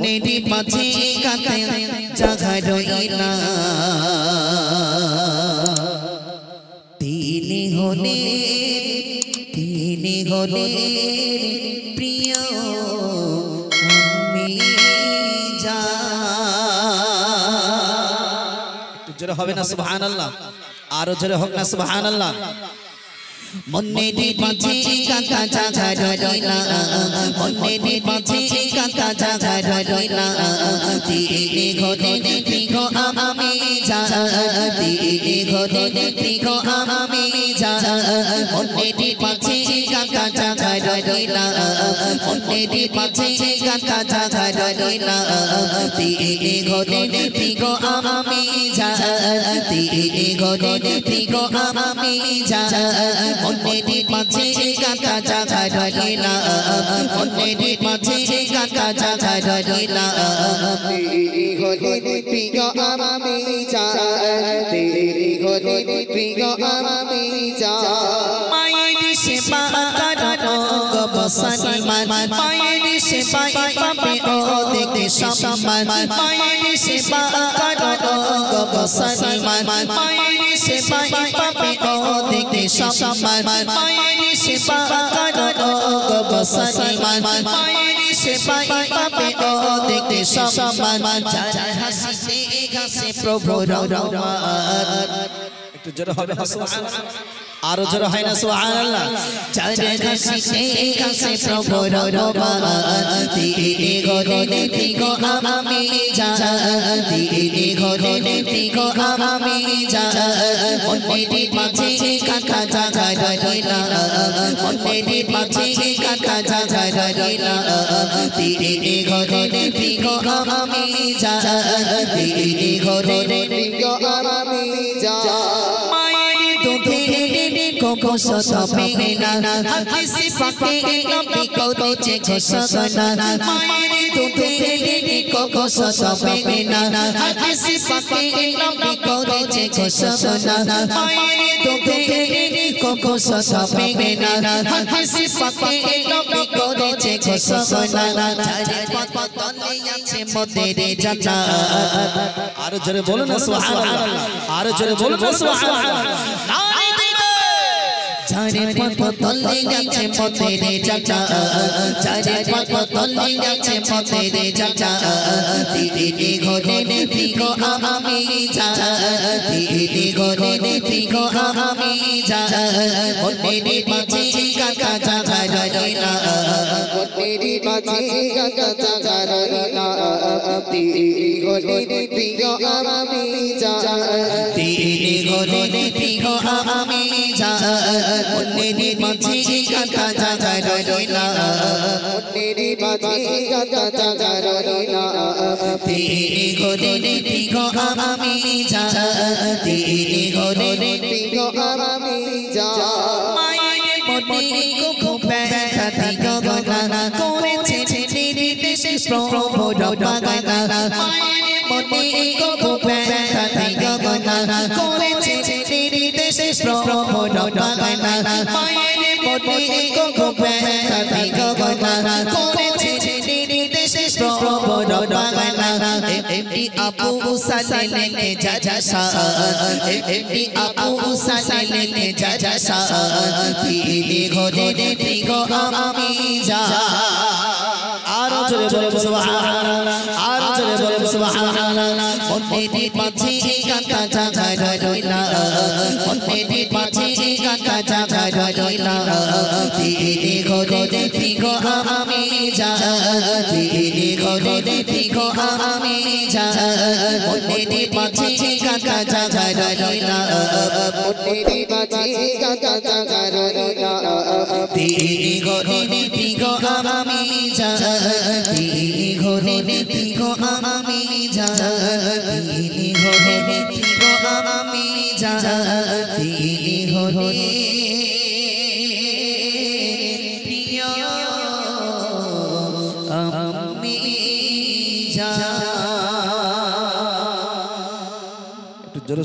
মনেরই মাঝে কাঁদে জাগা রইলা তিনি হলেন প্রিয় আমি যা একটু জোরে হবে না সুবহানাল্লাহ আরো জোরে হোক না সুবহানাল্লাহ মনেরই মাঝে কাঁদা জাগা রইলা মনেরই মাঝে কাঁদা জাগা রইলা তিনি হলেন প্রিয় আমি যা তিনি হলেন প্রিয় আমি যা মনেরই মাঝে কাঁদা জাগা রইলা মনেরই মাঝে কাঁদা জাগা রইলা তিনি হলেন প্রিয় আমি যা তিনি হলেন প্রিয় আমি যা মনেরই মাঝে কাঁদা জাগা রইলা মনেরই মাঝে কাঁদা জাগা রইলা তেরি হলেন প্রিয় আমি যা তেরি হলেন প্রিয় আমি যা মায়ের সেবা করো গো মুসলমান মায়ের সেবা পাবে ও দেখে সম্মান মায়ের সেবা করো গো মুসলমান মায়ের সেবা পাবে ও দেখে সম্মান মায়ের সেবা করো গো মুসলমান মায়ের সেবা পাবে ও দেখে সম্মান যারা হাসিতে গাছে প্রভু রহমান একটু জোরে হবে সুবহানাল্লাহ আরো জোরে হয় না সুবহানাল্লাহ যারা হাসিতে গাছে প্রভু রহমান তিনি হলেন প্রিয় আমি যা তিনি হলেন প্রিয় আমি যা মনেরই মাঝে কাঁদা জাগা রইলা মনেরই মাঝে কাঁদা জাগা রইলা তিনি হলেন প্রিয় আমি যা তিনি হলেন প্রিয় আমি যা মায়ের দুধে কোকো সতবে না হাদিস পাকে নবী করেছে ঘোষণা মায়ের দুধে কোকো সতবে না হাদিস পাকে নবী করেছে ঘোষণা মায়ের দুধে কোকো সতবে না হাদিস পাকে নবী করেছে ঘোষণা চারে পতনে আছে মোদের জান্নাত আরো জোরে বলো না সুবহানাল্লাহ আরো জোরে বলো না সুবহানাল্লাহ চারে পতনে আছে মোদের জান্নাত চারে পতনে আছে মোদের জান্নাত তিনি হলেন প্রিয় আমি যা তিনি হলেন প্রিয় আমি যা মনেরই মাঝে কাঁদা জাগা রইলা মনেরই মাঝে কাঁদা জাগা রইলা তিনি হলেন প্রিয় আমি যা তিনি হলেন প্রিয় আমি যা মনেরই মাঝে কাঁদা জাগা রইলা মনেরই মাঝে কাঁদা জাগা রইলা তিনি হলেন প্রিয় আমি যা তিনি হলেন প্রিয় আমি যা মায়ের মনে খুব ব্যথা দিগনা করেছে নির্দেশে প্রভু রবাগানা মায়ের মনে খুব ব্যথা দিগনা করেছে নির্দেশে প্রভু রবাগানা মায়ের মনে খুব ব্যথা দিগনা করেছে নির্দেশে প্রভু রবাগানা এমনি আবু সালে লেকে যা এমনি আবু সালে লেকে যা তিনি হলেন প্রিয় আমি যা আরো জোরে বলো সুবহানাল্লাহ আরো জোরে বলো সুবহানাল্লাহ মনেরই মাঝে কাঁদা জাগা রইলা মনেরই মাঝে কাঁদা জাগা রইলা তিনি হলেন প্রিয় আমি যা তিনি হলেন প্রিয় আমি যা মনেরই মাঝে কাঁদা জাগা রইলা মনেরই মাঝে কাঁদা জাগা রইলা তিনি হলেন প্রিয় আমি যা তিনি হলেন প্রিয় আমি যা তিনি হলেন প্রিয় আমি যা তিনি হলেন প্রিয় আমি যা একটু জোরে